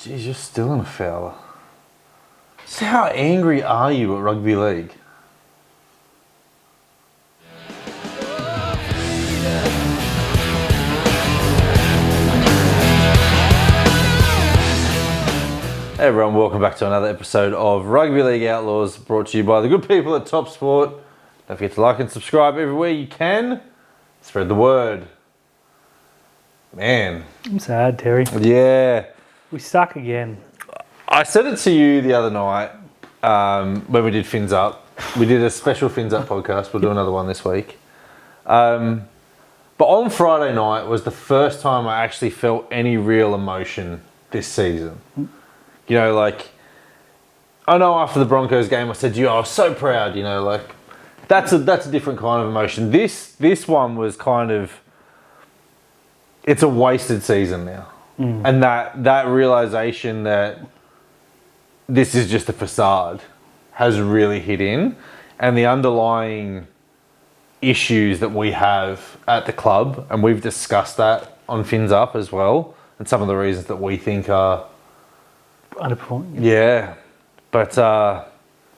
Jeez, you're still in a fowler. So how angry are you at rugby league? Hey everyone, welcome back to another episode of Rugby League Outlaws, brought to you by the good people at Top Sport. Don't forget to like and subscribe everywhere you can. Spread the word. Man. I'm sad, Terry. Yeah. We suck again. I said it to you the other night when we did Fins Up. We did a special Fins Up podcast. We'll do another one this week. But on Friday night was the first time I actually felt any real emotion this season. You know, like, I know after the Broncos game I said to you, I was so proud, you know, like, that's a different kind of emotion. This one was kind of, it's a wasted season now. And that realisation that this is just a facade has really hit in. And the underlying issues that we have at the club, and we've discussed that on Fins Up as well, and some of the reasons that we think are underperforming. Yeah, but I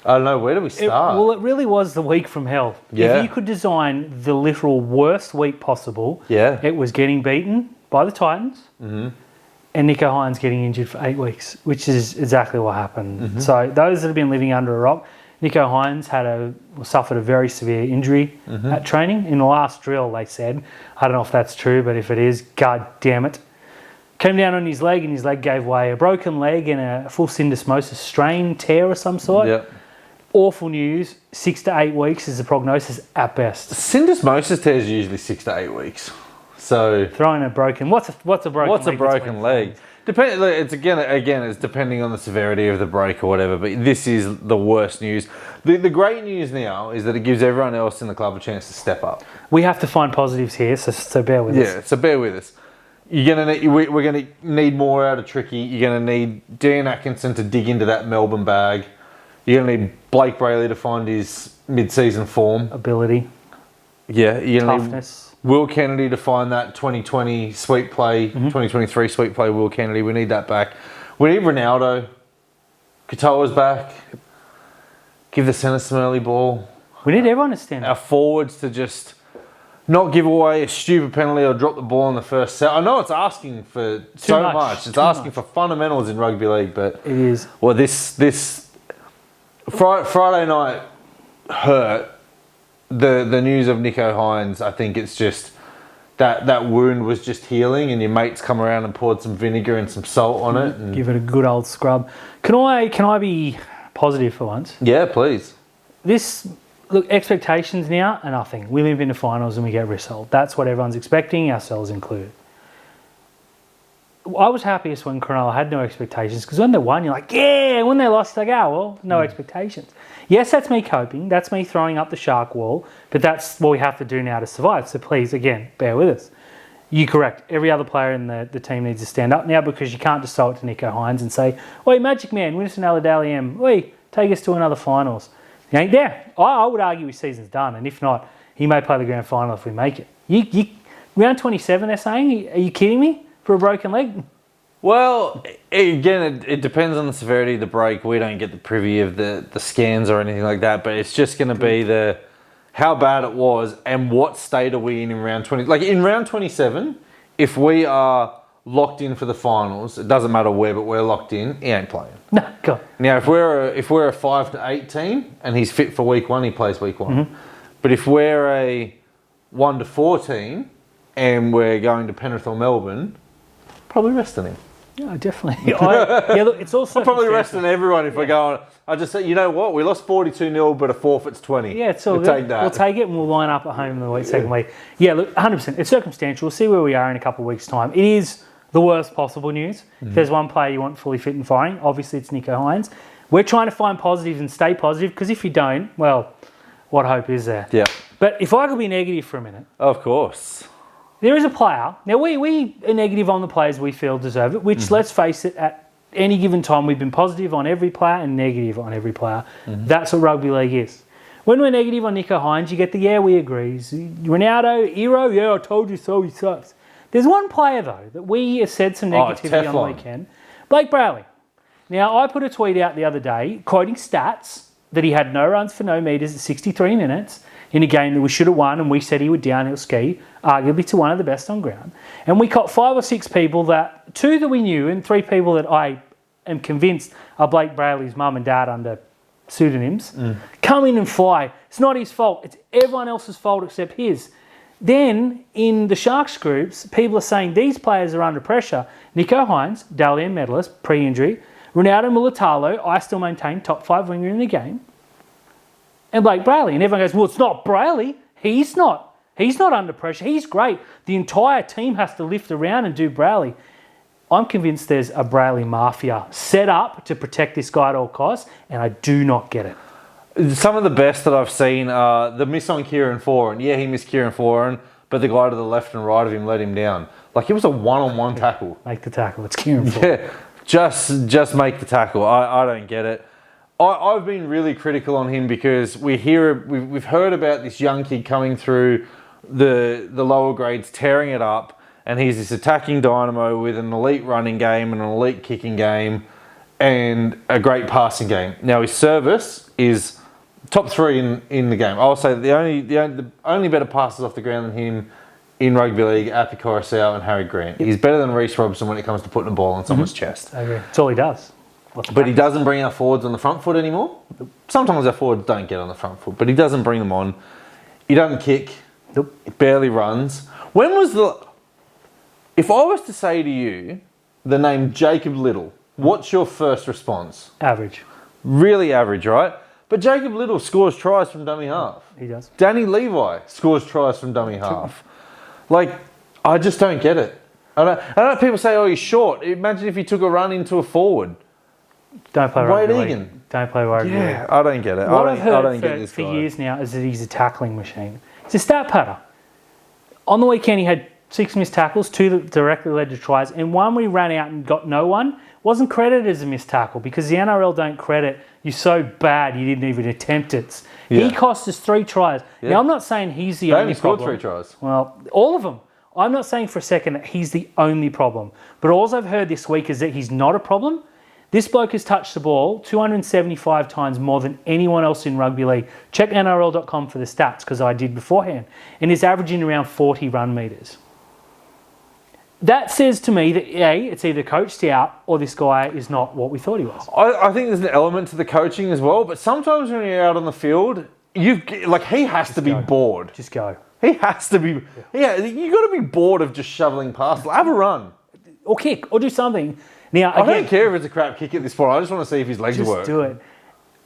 don't know, where do we start? It really was the week from hell. Yeah. If you could design the literal worst week possible, it was getting beaten by the Titans and Nicho Hynes getting injured for 8 weeks, which is exactly what happened. So those that have been living under a rock, Nicho Hynes suffered a very severe injury at training. In the last drill, they said, I don't know if that's true, but if it is, God damn it. Came down on his leg and his leg gave way. A broken leg and a full syndesmosis strain, tear of some sort. Yep. Awful news. 6 to 8 weeks is the prognosis at best. Syndesmosis tears are usually 6 to 8 weeks. So throwing a broken. What's a broken leg? What's a broken leg? It's again. It's depending on the severity of the break or whatever. But this is the worst news. The great news now is that it gives everyone else in the club a chance to step up. We have to find positives here, so bear with us. Yeah, so bear with us. We're going to need more out of Tricky. You're going to need Dan Atkinson to dig into that Melbourne bag. You're going to need Blake Brayley to find his mid-season form. Ability. Yeah. You're going to toughness. need Will Kennedy to find that 2020 sweep play, 2023 sweep play Will Kennedy. We need that back. We need Ronaldo. Katoa's back. Give the centre some early ball. We need everyone to stand Our up. forwards to just not give away a stupid penalty or drop the ball in the first set. I know it's asking for so much. It's asking for fundamentals in rugby league, but it is. Well, this Friday night hurt. The news of Nicho Hynes, I think it's just that wound was just healing, and your mates come around and poured some vinegar and some salt on it, and give it a good old scrub. Can I be positive for once? Yeah, please. Look, expectations now are nothing. We live in the finals and we get resold. That's what everyone's expecting, ourselves included. I was happiest when Cronulla had no expectations, because when they won, you're like, yeah. When they lost, you're like, oh, well, no expectations. Yes, that's me coping. That's me throwing up the shark wall. But that's what we have to do now to survive. So please, again, bear with us. You're correct. Every other player in the team needs to stand up now, because you can't just throw it to Nicho Hynes and say, oi, Magic Man, win us an Dally M. Oi, take us to another finals. He ain't there. I would argue his season's done, and if not, he may play the grand final if we make it. Round 27, they're saying? Are you kidding me? For a broken leg? Well, again, it depends on the severity of the break. We don't get the privy of the scans or anything like that, but it's just going to be how bad it was and what state are we in round 20. Like in round 27, if we are locked in for the finals, it doesn't matter where, but we're locked in, he ain't playing. No, go on. Now, if we're a 5 to 8 team and he's fit for week 1, he plays week 1. But if we're a 1 to 4 team and we're going to Penrith or Melbourne, probably resting him. Yeah, definitely. Look, it's also I'm probably resting everyone if we're going. I just say, you know what? We lost 42-0, but a forfeit's 20. Yeah, it's all we'll good. Take that. We'll take it and we'll line up at home in the second week. Yeah, look, 100%. It's circumstantial. We'll see where we are in a couple of weeks' time. It is the worst possible news. If there's one player you want fully fit and firing, obviously it's Nicho Hynes. We're trying to find positives and stay positive, because if you don't, well, what hope is there? Yeah. But if I could be negative for a minute. Of course. There is a player. Now, we are negative on the players we feel deserve it, which, let's face it, at any given time, we've been positive on every player and negative on every player. That's what rugby league is. When we're negative on Nicho Hynes, you get the, yeah, we agree. Ronaldo, hero, yeah, I told you so, he sucks. There's one player, though, that we have said some negativity on the weekend. Blake Brayley. Now, I put a tweet out the other day quoting stats that he had no runs for no metres at 63 minutes in a game that we should have won, and we said he would downhill ski, arguably to one of the best on ground. And we caught 5 or 6 people, 2 that we knew and 3 people that I am convinced are Blake Brayley's mum and dad under pseudonyms, come in and fly. It's not his fault. It's everyone else's fault except his. Then, in the Sharks groups, people are saying these players are under pressure. Nico Hines, Dally M medalist, pre-injury. Ronaldo Mulatalo, I still maintain, top 5 winger in the game. And Blake Brayley. And everyone goes, well, it's not Brayley. He's not. He's not under pressure. He's great. The entire team has to lift around and do Brayley. I'm convinced there's a Brayley mafia set up to protect this guy at all costs, and I do not get it. Some of the best that I've seen are the miss on Kieran Foran. Yeah, he missed Kieran Foran, but the guy to the left and right of him let him down. Like, it was a one-on-one tackle. Make the tackle. It's Kieran Foran. Yeah, just make the tackle. I don't get it. I've been really critical on him because we've heard about this young kid coming through the lower grades, tearing it up, and he's this attacking dynamo with an elite running game and an elite kicking game and a great passing game. Now, his service is top 3 in the game. I'll say the only better passes off the ground than him in rugby league, Api Coruscant and Harry Grant. He's better than Reece Robson when it comes to putting a ball on someone's chest. I agree. That's all he does. But he doesn't bring our forwards on the front foot anymore. Sometimes our forwards don't get on the front foot, but he doesn't bring them on. He doesn't kick. Nope. He barely runs. If I was to say to you the name Jacob Little, what's your first response? Average. Really average, right? But Jacob Little scores tries from dummy half. He does. Danny Levi scores tries from dummy half. Like, I just don't get it. I know people say, oh, he's short. Imagine if he took a run into a forward. Don't play rugby Wade league. Egan. Don't play rugby Yeah, league. I don't get it. What I I've heard don't get this for guy. years now is that he's a tackling machine. He's a stat patter. On the weekend, he had 6 missed tackles, 2 that directly led to tries, and 1 we ran out and got no one. Wasn't credited as a missed tackle because the NRL don't credit you so bad you didn't even attempt it. Yeah. He cost us 3 tries. Yeah. Now, I'm not saying he's the They only only scored problem. 3 tries. Well, all of them. I'm not saying for a second that he's the only problem. But all I've heard this week is that he's not a problem. This bloke has touched the ball 275 times more than anyone else in rugby league. Check NRL.com for the stats because I did beforehand. And is averaging around 40 run metres. That says to me that, A, it's either coached out or this guy is not what we thought he was. I think there's an element to the coaching as well, but sometimes when you're out on the field, he has to be bored. Just go. He has to be. Yeah, you got to be bored of just shoveling past. Have a run. Or kick, or do something. Now, I again, don't care if it's a crap kick at this point. I just want to see if his legs just work. do it.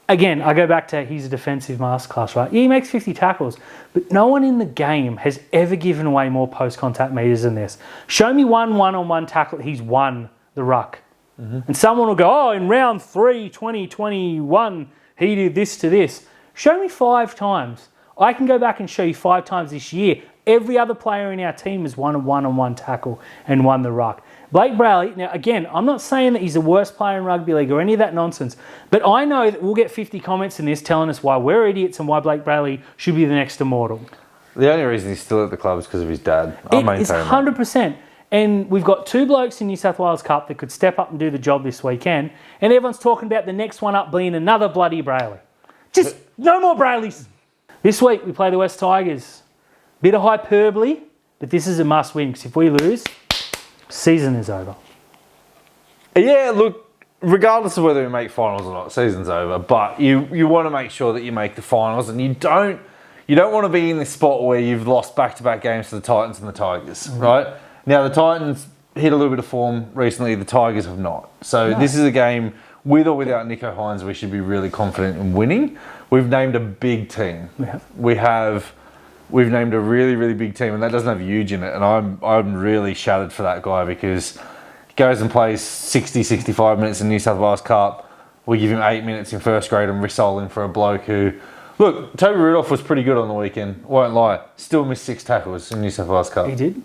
Again, I go back to he's a defensive masterclass, right? Yeah, he makes 50 tackles, but no one in the game has ever given away more post-contact meters than this. Show me one-on-one tackle he's won the ruck. Mm-hmm. And someone will go, oh, in round 3, 2021, he did this to this. Show me 5 times. I can go back and show you 5 times this year. Every other player in our team has won a one-on-one tackle and won the ruck. Blake Brayley, now again, I'm not saying that he's the worst player in rugby league or any of that nonsense, but I know that we'll get 50 comments in this telling us why we're idiots and why Blake Brayley should be the next immortal. The only reason he's still at the club is because of his dad. I maintain It's that. 100%. And we've got 2 blokes in New South Wales Cup that could step up and do the job this weekend, and everyone's talking about the next one up being another bloody Brayley. Just no more Brayleys. This week we play the West Tigers. Bit of hyperbole, but this is a must-win because if we lose, season is over. Yeah, look, regardless of whether we make finals or not, season's over. But you want to make sure that you make the finals, and you don't want to be in this spot where you've lost back-to-back games to the Titans and the Tigers, right? Now the Titans hit a little bit of form recently. The Tigers have not. So This is a game with or without Nico Hines. We should be really confident in winning. We've named a big team. We've named a really, really big team, and that doesn't have Huge in it. And I'm really shattered for that guy because he goes and plays 60, 65 minutes in New South Wales Cup. We give him 8 minutes in first grade and wrestle him for a bloke who... Look, Toby Rudolph was pretty good on the weekend. Won't lie. Still missed 6 tackles in New South Wales Cup. He did.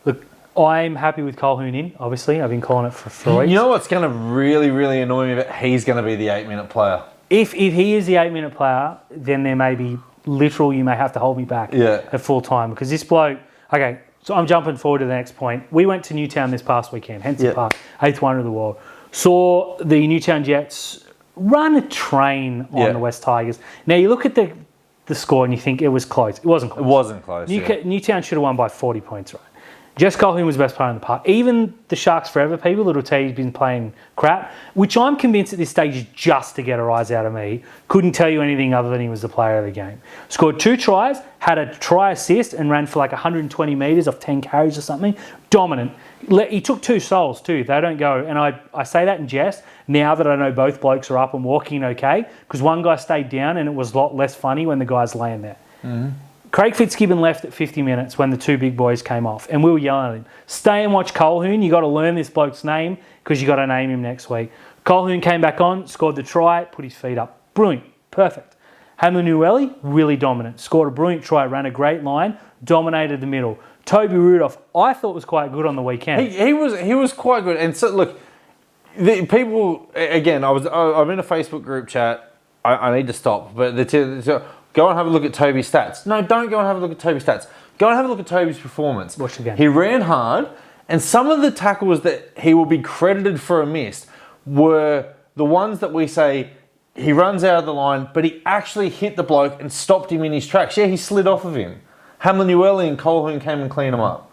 Look, I'm happy with Colquhoun in, obviously. I've been calling it for weeks. You know what's going to really, really annoy me? That he's going to be the 8-minute player. If he is the 8-minute player, then there may be literal, you may have to hold me back at full time because this bloke... Okay, so I'm jumping forward to the next point. We went to Newtown this past weekend, Henson Park, 8th wonder of the world. Saw the Newtown Jets run a train on the West Tigers. Now, you look at the score and you think it was close. It wasn't close. It wasn't close, Newtown should have won by 40 points, right? Jess Colquhoun was the best player in the park. Even the Sharks Forever people that'll tell you he's been playing crap, which I'm convinced at this stage is just to get a rise out of me. Couldn't tell you anything other than he was the player of the game. Scored 2 tries, had a try assist and ran for like 120 metres off 10 carries or something. Dominant. He took 2 souls too. They don't go. And I say that in jest now that I know both blokes are up and walking okay, because one guy stayed down and it was a lot less funny when the guy's laying there. Mm-hmm. Craig Fitzgibbon left at 50 minutes when the 2 big boys came off, and we were yelling at him, stay and watch Colquhoun. You got to learn this bloke's name because you got to name him next week. Colquhoun came back on, scored the try, put his feet up. Brilliant. Perfect. Hamlin-Uele, really dominant. Scored a brilliant try, ran a great line, dominated the middle. Toby Rudolph, I thought was quite good on the weekend. He was quite good. And so, look, the people, again, I'm in a Facebook group chat. I need to stop, but go and have a look at Toby's stats. No, don't go and have a look at Toby's stats. Go and have a look at Toby's performance. Watch the game. He ran hard, and some of the tackles that he will be credited for a miss were the ones that we say he runs out of the line, but he actually hit the bloke and stopped him in his tracks. Yeah, he slid off of him. Hamlin-Uele and Colquhoun came and cleaned him up.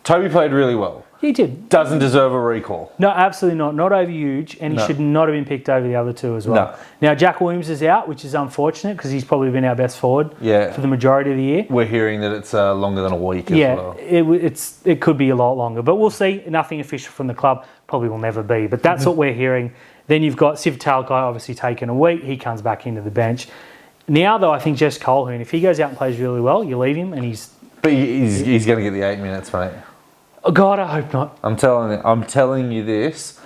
Toby played really well. He did. Doesn't deserve a recall. No, absolutely not. Not over huge, and he should not have been picked over the other 2 as well. No. Now, Jack Williams is out, which is unfortunate because he's probably been our best forward for the majority of the year. We're hearing that it's longer than a week as well. It could be a lot longer, but we'll see. Nothing official from the club. Probably will never be, but that's what we're hearing. Then you've got Siv Talakai obviously taking a week. He comes back into the bench. Now, though, I think Jess Colquhoun, if he goes out and plays really well, you leave him and he's... But he's going to get the 8 minutes, mate. Oh, God, I hope not. I'm telling you this.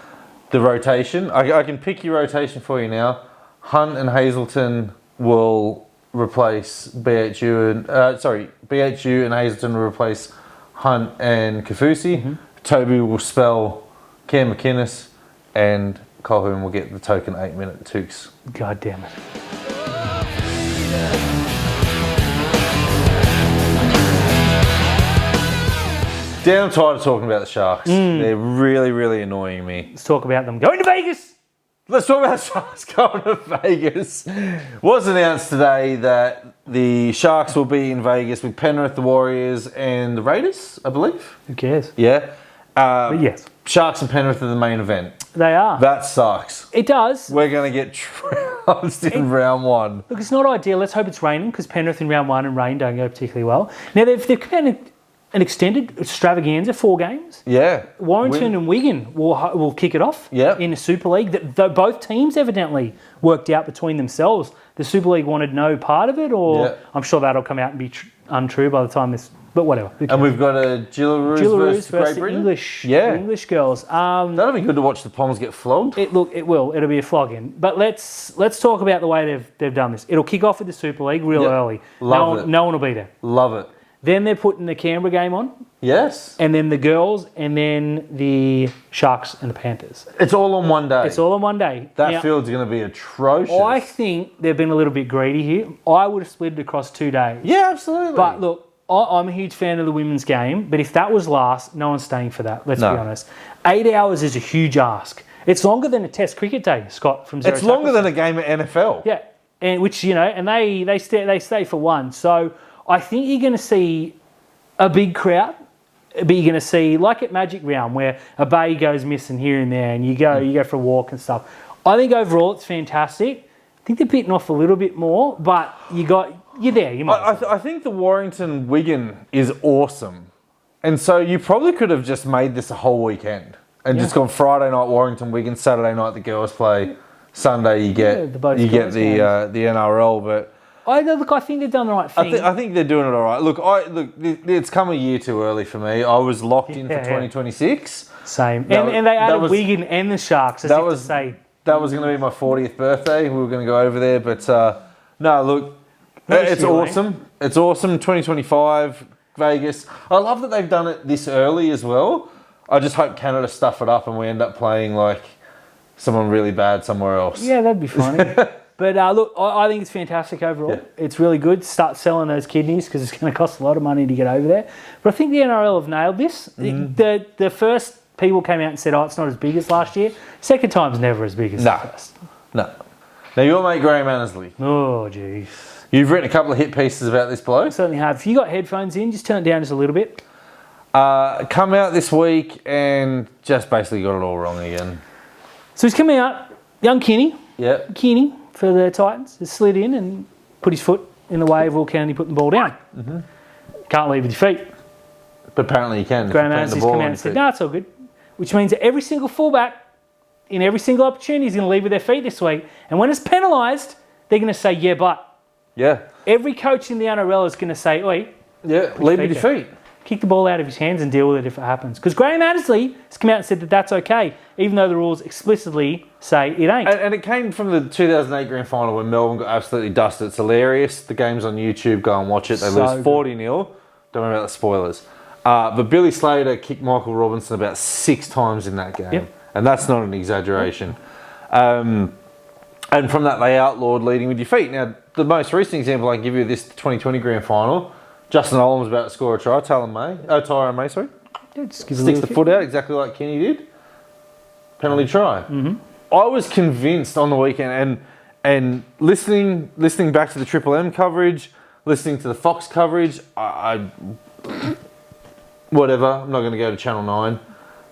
The rotation, I can pick your rotation for you now. Hunt and Hazleton will replace BHU and... BHU and Hazleton will replace Hunt and Kafusi. Mm-hmm. Toby will spell Cam McInnes and Colquhoun will get the token 8-minute Tukes. God damn it. Damn tired of talking about the Sharks. They're really, really annoying me. Let's talk about them going to Vegas. Let's talk about the Sharks going to Vegas. It was announced today that the Sharks will be in Vegas with Penrith, the Warriors, and the Raiders, I believe. Who cares? Yeah. But yes. Sharks and Penrith are the main event. They are. That sucks. It does. We're going to get trounced in round 1. Look, it's not ideal. Let's hope it's raining because Penrith in round 1 and rain don't go particularly well. Now, they've come out an extended extravaganza, 4 games. Yeah. Warrington and Wigan will kick it off in the Super League. Both teams evidently worked out between themselves. The Super League wanted no part of it, or I'm sure that'll come out and be untrue by the time this... But whatever. And we've got a Gillaroos versus Great Britain. English girls. That'll be good to watch the Poms get flogged. It will. It'll be a flogging. But let's talk about the way they've done this. It'll kick off with the Super League real early. Love it. No one will be there. Love it. Then they're putting the Canberra game on. Yes. And then the girls, and then the Sharks and the Panthers. It's all on one day. It's all on one day. That field's going to be atrocious. I think they've been a little bit greedy here. I would have split it across 2 days. Yeah, absolutely. But look, I'm a huge fan of the women's game, but if that was last, no one's staying for that, let's be honest. 8 hours is a huge ask. It's longer than a test cricket day, Scott, from Zero. It's longer than a game at NFL. Yeah, and which, and they stay for 1. So I think you're going to see a big crowd, but you're going to see, like at Magic Round, where a bay goes missing here and there, and you go for a walk and stuff. I think overall it's fantastic. I think they're bitten off a little bit more, but you're there. You might. I think the Warrington Wigan is awesome, and so you probably could have just made this a whole weekend and just gone Friday night Warrington Wigan, Saturday night the girls play, Sunday you get the NRL. But I think they've done the right thing. I think they're doing it all right. Look, it's come a year too early for me. I was locked in for 2026. Same, and they added Wigan and the Sharks. That was going to be my 40th birthday. We were going to go over there, but no, look. It's awesome. It's awesome. 2025, Vegas. I love that they've done it this early as well. I just hope Canada stuff it up and we end up playing like someone really bad somewhere else. Yeah, that'd be funny. But look, I think it's fantastic overall. Yeah. It's really good. Start selling those kidneys because it's going to cost a lot of money to get over there. But I think the NRL have nailed this. The first people came out and said, it's not as big as last year. Second time's never as big as the first. No. Now, your mate Graham Annesley. Oh, jeez. You've written a couple of hit pieces about this bloke. Certainly have. If you got headphones in, just turn it down just a little bit. Come out this week and just basically got it all wrong again. So he's coming out, young Kenny. Yep. Kenny for the Titans has slid in and put his foot in the way of Will Kennedy putting the ball down. Mm-hmm. Can't leave with your feet. But apparently you can. Graham Annesley's come out and said, no, it's all good. Which means that every single fullback in every single opportunity is going to leave with their feet this week. And when it's penalised, they're going to say, yeah, but. Yeah. Every coach in the NRL is going to say, oi. Yeah, leave with your feet. Kick the ball out of his hands and deal with it if it happens. Because Graham Annesley has come out and said that that's okay, even though the rules explicitly say it ain't. And it came from the 2008 Grand Final when Melbourne got absolutely dusted. It's hilarious. The game's on YouTube. Go and watch it. They lose 40-0. Don't worry about the spoilers. But Billy Slater kicked Michael Robinson about 6 times in that game. Yep. And that's not an exaggeration. And from that, they outlawed leading with your feet. Now, the most recent example I can give you this 2020 Grand Final, Justin Olam's about to score a try. Tyrone May, sorry. Yeah, sticks the foot out exactly like Kenny did. Penalty try. Mm-hmm. I was convinced on the weekend, and listening back to the Triple M coverage, listening to the Fox coverage, whatever, I'm not going to go to Channel 9,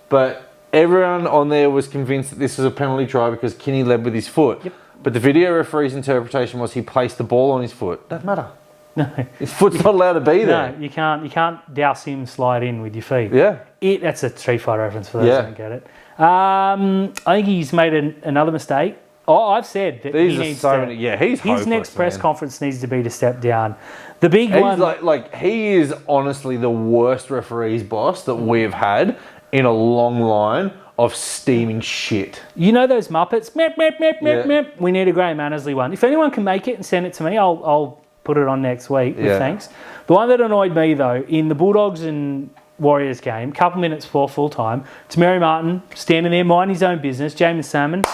but everyone on there was convinced that this was a penalty try because Kenny led with his foot. Yep. But the video referee's interpretation was he placed the ball on his foot. Doesn't matter. No. His foot's not allowed to be there. No, you can't douse him slide in with your feet. Yeah. That's a Street Fighter reference for those who don't get it. I think he's made another mistake. I've said that he's hopeless, his next press conference needs to be to step down. The big one, he is honestly the worst referee's boss that we've had in a long line of steaming shit. You know those Muppets? Meep, meep, meep, meep, meep. We need a Graham Annesley one. If anyone can make it and send it to me, I'll put it on next week with thanks. The one that annoyed me though, in the Bulldogs and Warriors game, couple minutes before full time, it's Mary Martin standing there minding his own business, James Salmon,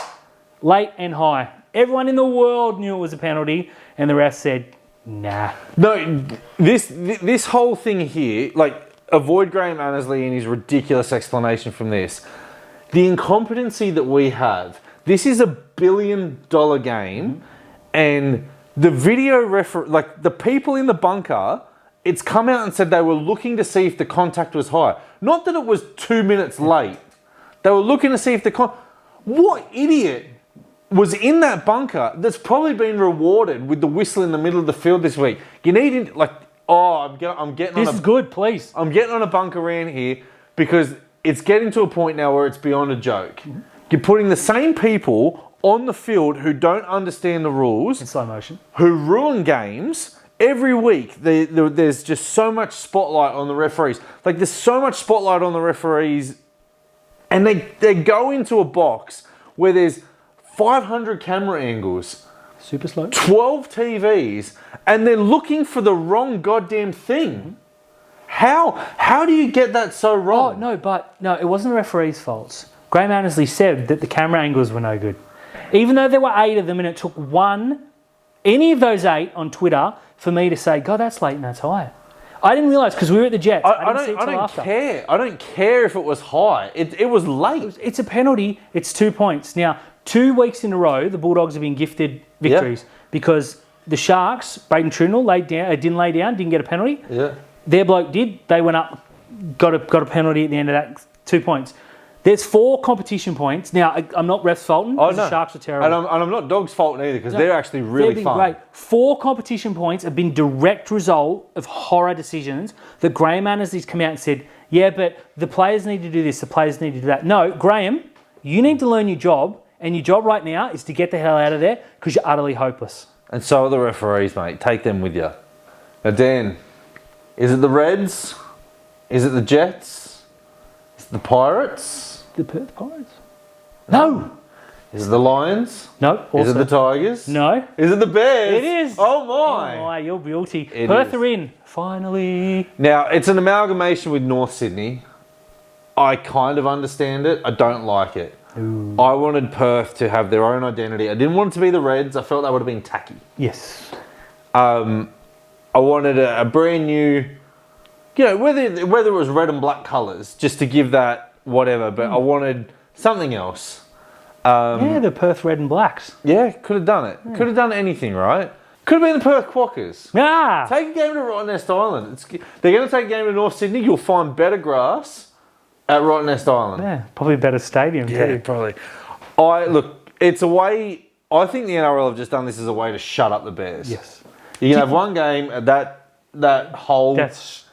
late and high. Everyone in the world knew it was a penalty and the ref said, nah. No, this whole thing here, avoid Graham Annesley and his ridiculous explanation from this. The incompetency that we have, this is $1 billion game, and the video the people in the bunker, it's come out and said they were looking to see if the contact was high. Not that it was 2 minutes late. They were looking to see if what idiot was in that bunker that's probably been rewarded with the whistle in the middle of the field this week? You need I'm getting this is good, please. I'm getting on a bunker rant here because it's getting to a point now where it's beyond a joke. Mm-hmm. You're putting the same people on the field who don't understand the rules. In slow motion. Who ruin games. Every week, there's just so much spotlight on the referees. There's so much spotlight on the referees, and they go into a box where there's 500 camera angles. Super slow. 12 TVs, and they're looking for the wrong goddamn thing. Mm-hmm. How do you get that so wrong? No, it wasn't the referee's faults. Graham Annesley said that the camera angles were no good. Even though there were 8 of them and it took any of those 8 on Twitter for me to say, God, that's late and that's high. I didn't realise because we were at the Jets. I don't care. I don't care if it was high. It was late. It's a penalty. It's 2 points. Now, 2 weeks in a row, the Bulldogs have been gifted victories because the Sharks, Braden Trindle, didn't lay down, didn't get a penalty. Yeah. Their bloke did. They went up, got a penalty at the end of that, 2 points. There's 4 competition points. Now, I'm not refs faulting because the Sharks are terrible. And I'm not Dogs faulting either because they're actually really fun. Great. 4 competition points have been direct result of horror decisions that Graham Annesley's come out and said, yeah, but the players need to do this, the players need to do that. No, Graham, you need to learn your job, and your job right now is to get the hell out of there because you're utterly hopeless. And so are the referees, mate. Take them with you. Now, Dan, is it the Reds? Is it the Jets? Is it the Pirates? The Perth Pirates? No. Is it the Lions? No. Also. Is it the Tigers? No. Is it the Bears? It is. Oh my. Oh my, you're guilty. Perth are in. Finally. Now, it's an amalgamation with North Sydney. I kind of understand it. I don't like it. Ooh. I wanted Perth to have their own identity. I didn't want it to be the Reds. I felt that would have been tacky. Yes. I wanted a brand new, whether it was red and black colours, just to give that whatever, but I wanted something else. The Perth Red and Blacks. Yeah, could have done it. Could have done anything, right? Could have been the Perth Quackers. Ah! Take a game to Rottnest Island. They're going to take a game to North Sydney. You'll find better grass at Rottnest Island. Yeah, probably a better stadium too. Probably. It's a way. I think the NRL have just done this as a way to shut up the Bears. Yes. You can have one game at that whole.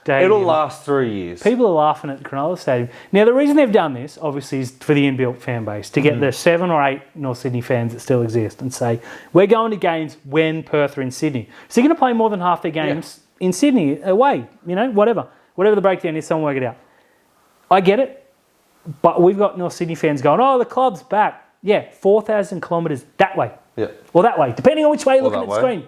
It'll last 3 years. People are laughing at the Cronulla Stadium. Now, the reason they've done this, obviously, is for the inbuilt fan base, to get the 7 or 8 North Sydney fans that still exist and say, we're going to games when Perth are in Sydney. So you're going to play more than half their games in Sydney, away, whatever. Whatever the breakdown is, someone work it out. I get it, but we've got North Sydney fans going, oh, the club's back. Yeah, 4,000 kilometres that way. Yeah. Or that way, depending on which way you're looking at the screen.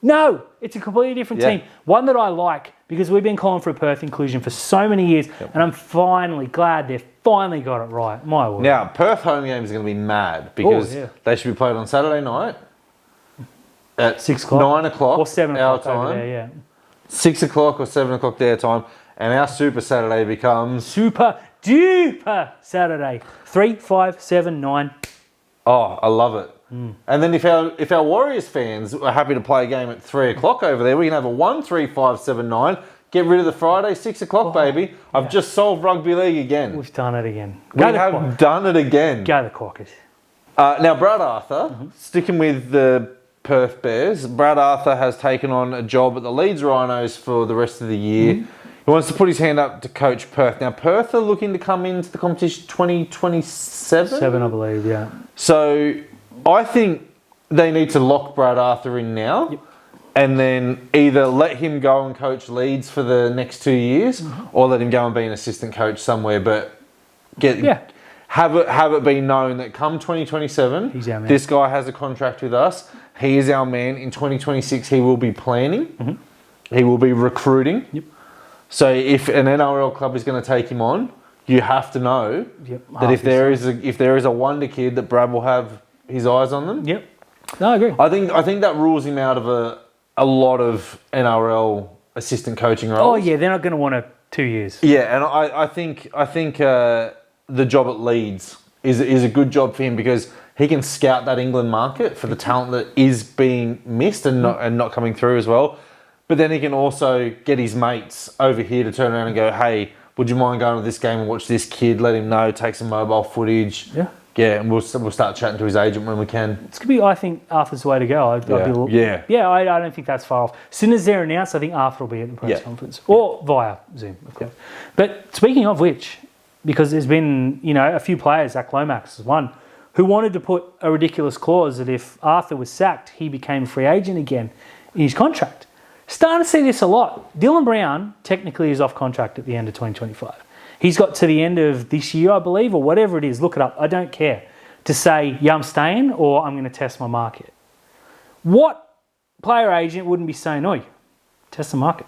No, it's a completely different team. One that I like because we've been calling for a Perth inclusion for so many years, and I'm finally glad they've finally got it right. My word. Now, Perth home game is going to be mad because they should be played on Saturday night at 6 o'clock, 9 o'clock or 7 o'clock our time. Over there, 6 o'clock or 7 o'clock their time, and our Super Saturday becomes Super Duper Saturday. 3, 5, 7, 9. Oh, I love it. And then if our Warriors fans are happy to play a game at 3 o'clock over there, we can have a 1, 3, 5, 7, 9. Get rid of the Friday, 6 o'clock, baby. I've just solved rugby league again. We've done it again. We have done it again. Go the Quackers. Now, Brad Arthur, sticking with the Perth Bears, Brad Arthur has taken on a job at the Leeds Rhinos for the rest of the year. He wants to put his hand up to coach Perth. Now, Perth are looking to come into the competition 2027? 7, I believe, yeah. So I think they need to lock Brad Arthur in now and then either let him go and coach Leeds for the next 2 years or let him go and be an assistant coach somewhere. But have it be known that come 2027, he's our man. This guy has a contract with us. He is our man. In 2026, he will be planning. He will be recruiting. So if an NRL club is going to take him on, you have to know that if there is a wonder kid, that Brad will have his eyes on them. No, I agree. I think that rules him out of a lot of NRL assistant coaching roles. Oh yeah, they're not going to want 2 years. Yeah, and I think the job at Leeds is a good job for him because he can scout that England market for the talent that is being missed and not coming through as well. But then he can also get his mates over here to turn around and go, hey, would you mind going to this game and watch this kid? Let him know, take some mobile footage. Yeah, and we'll start chatting to his agent when we can. It's going to be, I think, Arthur's the way to go. I don't think that's far off. As soon as they're announced, I think Arthur will be at the press conference. Or via Zoom, of course. But speaking of which, because there's been, a few players, Zach Lomax is one, who wanted to put a ridiculous clause that if Arthur was sacked, he became a free agent again in his contract. Starting to see this a lot. Dylan Brown technically is off contract at the end of 2025. He's got to the end of this year, I believe, or whatever it is. Look it up. I don't care. To say, I'm staying or I'm going to test my market. What player agent wouldn't be saying, test the market?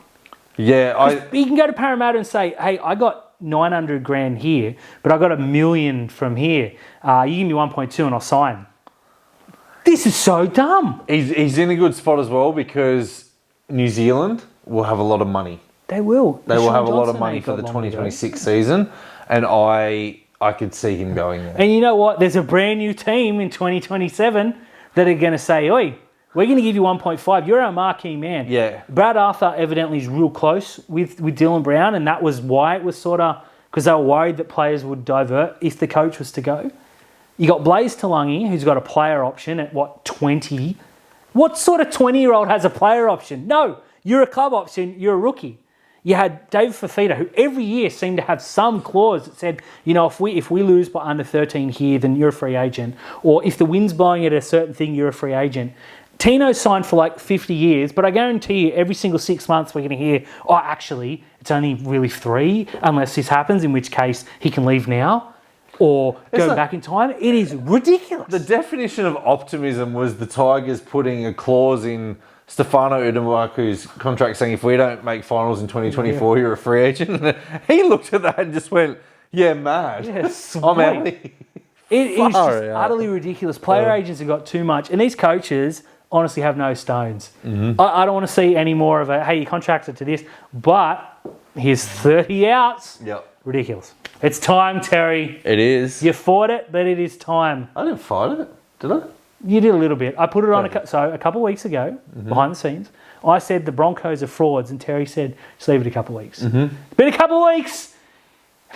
Yeah. You can go to Parramatta and say, hey, I got 900 grand here, but I got $1 million from here. You give me 1.2 and I'll sign. This is so dumb. He's in a good spot as well because New Zealand will have a lot of money. They will. They will have a lot of money for the 2026 season, and I could see him going there. And you know what? There's a brand new team in 2027 that are going to say, we're going to give you 1.5. You're our marquee man. Yeah. Brad Arthur evidently is real close with Dylan Brown, and that was why it was sort of, because they were worried that players would divert if the coach was to go. You got Blaze Talangi, who's got a player option at 20? What sort of 20-year-old has a player option? No, you're a club option, you're a rookie. You had David Fafita, who every year seemed to have some clause that said, if we lose by under 13 here, then you're a free agent. Or if the wind's blowing at a certain thing, you're a free agent. Tino signed for 50 years, but I guarantee you every single 6 months we're going to hear, actually, it's only really 3, unless this happens, in which case he can leave now. Or go back in time. It is ridiculous. The definition of optimism was the Tigers putting a clause in Stefano Udumaku's contract saying if we don't make finals in 2024, you're a free agent. And he looked at that and just went, mad. I'm out. It is just utterly ridiculous. Player agents have got too much. And these coaches honestly have no stones. I don't want to see any more of a, hey, you contracted to this, but here's 30 outs. Yep. Ridiculous. It's time, Terry. It is. You fought it, but it is time. I didn't fight it, did I? You did a little bit. I put it on a couple of weeks ago, behind the scenes. I said the Broncos are frauds, and Terry said, just leave it a couple of weeks. It's been a couple of weeks.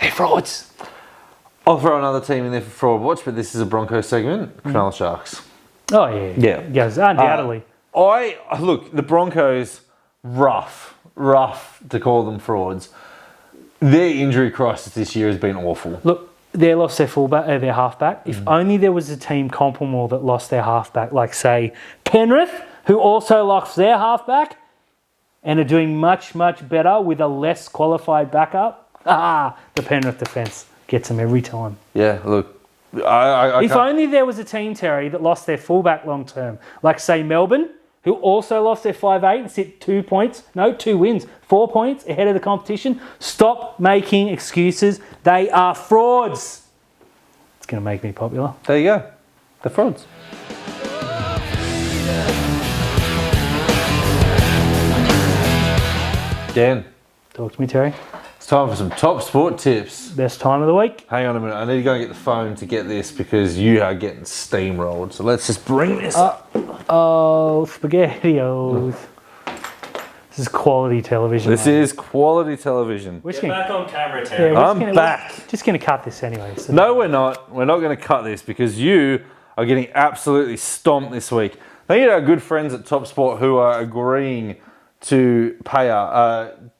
They're frauds. I'll throw another team in there for fraud watch, but this is a Broncos segment. Cronulla Sharks. Oh, yeah. Yeah. Yes, undoubtedly. Look, the Broncos, rough to call them frauds. Their injury crisis this year has been awful. Look, they lost their fullback, their halfback. If only there was a team comparable that lost their halfback, like say Penrith, who also lost their halfback and are doing much, much better with a less qualified backup. The Penrith defence gets them every time. Yeah, look, I If only there was a team, Terry, that lost their fullback long term, like say Melbourne, who also lost their 5'8" and sit 2 wins, 4 points ahead of the competition. Stop making excuses. They are frauds. It's going to make me popular. There you go. The frauds. Dan, Talk to me, Terry. it's time for some top sport tips. Best time of the week. Hang on a minute, I need to go and get the phone to get this because you are getting steamrolled. So let's just bring this up. Oh, SpaghettiOs. This is quality television. This is quality television. We're just Get gonna, back on camera, Terry. we're I'm just gonna- back. we're just going to cut this anyway. So No, we're not. We're not going to cut this because you are getting absolutely stomped this week. Thank you to our good friends at Top Sport who are agreeing to pay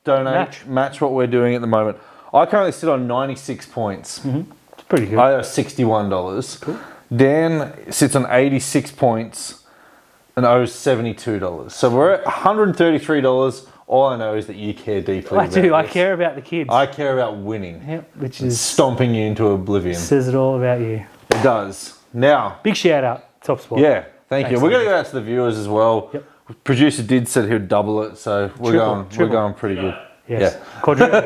donate, match what we're doing at the moment. I currently sit on 96 points. It's pretty good. I owe $61. Cool. Dan sits on 86 points and owes $72. So we're at $133. All I know is that you care deeply I about do. I this. care about the kids. I care about winning. Yep, which is Stomping you into oblivion. says it all about you. It does. Now, Big shout out, Top Sport. yeah, thank you. Thanks, We're going to go out to the viewers as well. Yep. Producer did said he'd double it, so we're Triple. going pretty good. Yes. Quadruple.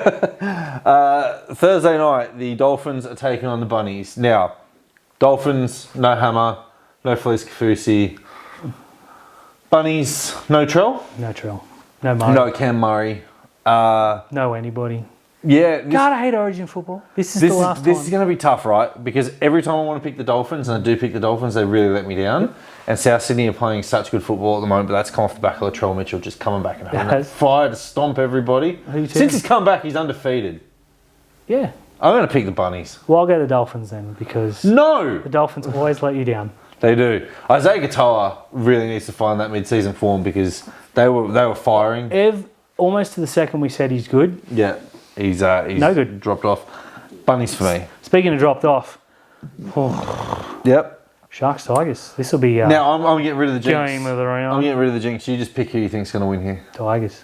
Thursday night, the Dolphins are taking on the Bunnies. Now, Dolphins, no Hammer, no Felice Kafusi. Bunnies, no Trell, No Trill. No Murray. no Cam Murray. No anybody. Yeah, God, I hate Origin football. This is the last this time. is going to be tough, right? Because every time I want to pick the Dolphins, and I do pick the Dolphins, they really let me down. And South Sydney are playing such good football at the moment, but that's come off the back of Latrell Mitchell just coming back and having that Yes. fire to stomp everybody. Who you Since taking? he's come back, he's undefeated. Yeah. I'm going to pick the Bunnies. Well, I'll go the Dolphins then because No! the Dolphins always let you down. They do. Isaiah Katoa really needs to find that mid-season form because they were firing. Almost to the second we said he's good. Yeah, he's No good. dropped off. Bunnies for me. Speaking of dropped off, Yep. Sharks Tigers. This will be Now I'm getting rid of the jinx. game of the I'm round. getting rid of the jinx. You just pick who you think's going to win here. Tigers.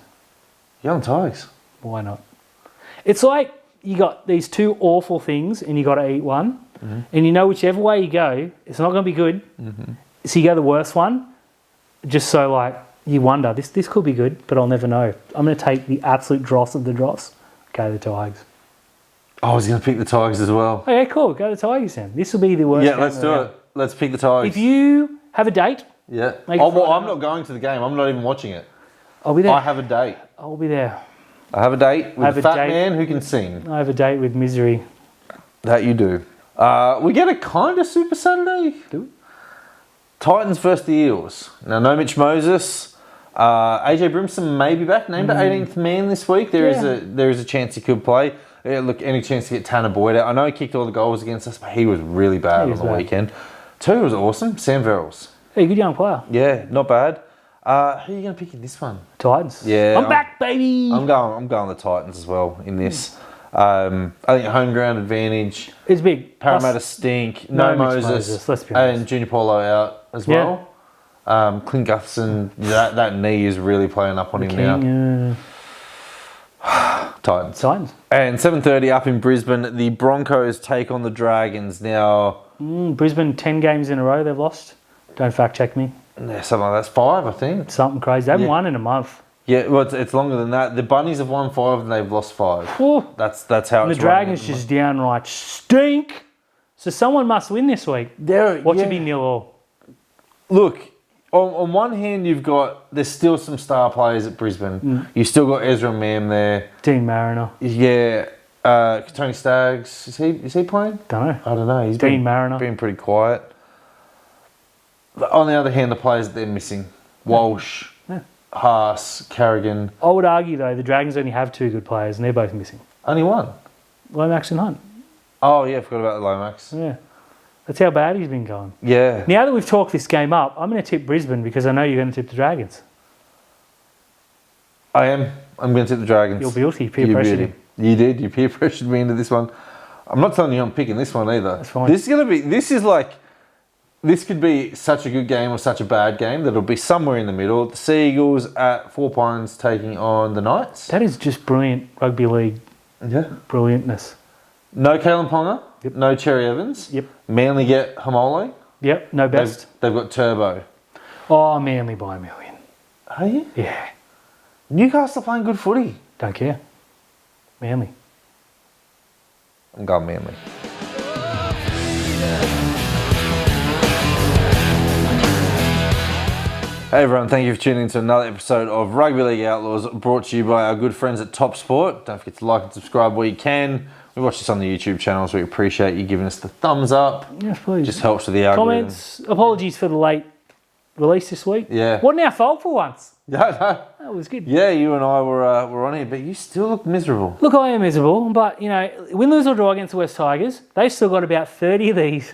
Young Tigers. Why not? It's like you got these two awful things and you got to eat one. And you know whichever way you go, it's not going to be good. So you go the worst one, just so like you wonder, this could be good, but I'll never know. I'm going to take the absolute dross of the dross. Go the Tigers. I was going to pick the Tigers as well. Okay, cool. Go the Tigers then. This will be the worst. Yeah, game let's of the do round. it. Let's pick the Tigers. If you have a date, Yeah. Make it Oh, well, Friday I'm not going to the game. I'm not even watching it. I'll be there. I have a date. I'll be there. I have a date with have a a fat date. man who can sing. I have a date with misery. That you do. We get a kind of Super Saturday. Do we? Titans versus the Eels. Now, no Mitch Moses. AJ Brimson may be back. Named the 18th man this week. There is a chance he could play. Yeah, look, any chance to get Tanner Boyd out. I know he kicked all the goals against us, but he was really bad on the weekend. Two was awesome. Sam Verrills. Hey, good young player. Yeah, not bad. Who are you going to pick in this one? Titans. Yeah, I'm back, baby. I'm going the Titans as well in this. I think home ground advantage. It's big. Parramatta Plus, stink. no No Mitch Moses. Moses, let's be honest. And Junior Paulo out as Yeah. well. Clint Gutherson, that knee is really playing up on him now. King, Titans. Titans. And 7:30 up in Brisbane, the Broncos take on the Dragons. Now, Brisbane, 10 games in a row they've lost. Don't fact check me. something like that's 5, I think. Something crazy. They haven't Yeah. won in a month. Yeah, well, it's longer than that. The Bunnies have won 5 and they've lost 5. Ooh. That's how And the it's running Dragons at the just downright stink. So someone must win this week. Watch it be 0-0. Look, on one hand, there's still some star players at Brisbane. You still got Ezra Mam there. Dean Mariner. Yeah. Tony Staggs, is he playing? Don't know. I don't know. He's Dean Mariner. been pretty quiet. On the other hand, the players that they're missing: Walsh, Haas, Carrigan. I would argue though the Dragons only have 2 good players, and they're both missing. Only one. Lomax and Hunt. Oh yeah, I forgot about the Lomax. Yeah, that's how bad he's been going. Yeah. Now that we've talked this game up, I'm going to tip Brisbane because I know you're going to tip the Dragons. I am. I'm going to tip the Dragons. You're guilty. Peer pressured. You did. You peer pressured me into this one. I'm not telling you I'm picking this one either. That's fine. This could be such a good game or such a bad game that it'll be somewhere in the middle. The Sea Eagles at 4 Pines taking on the Knights. That is just brilliant rugby league. Yeah. Brilliantness. No Kalen Ponga. Yep. No Cherry Evans. Yep. Manly get Hamole. Yep. No best. They've got Turbo. Oh, Manly by a million. Are you? Yeah. Newcastle playing good footy. Don't care. Manly. I'm going Manly. Hey everyone, thank you for tuning in to another episode of Rugby League Outlaws, brought to you by our good friends at Top Sport. Don't forget to like and subscribe where you can. We watch this on the YouTube channel, so we appreciate you giving us the thumbs up. Yes, please. Just helps with the algorithm. Comments. Apologies for the late release this week. Yeah. Wasn't our fault for once. No. That was good. Yeah, you and I were on here, but you still look miserable. Look, I am miserable, but, you know, win, lose or draw against the West Tigers, they've still got about 30 of these.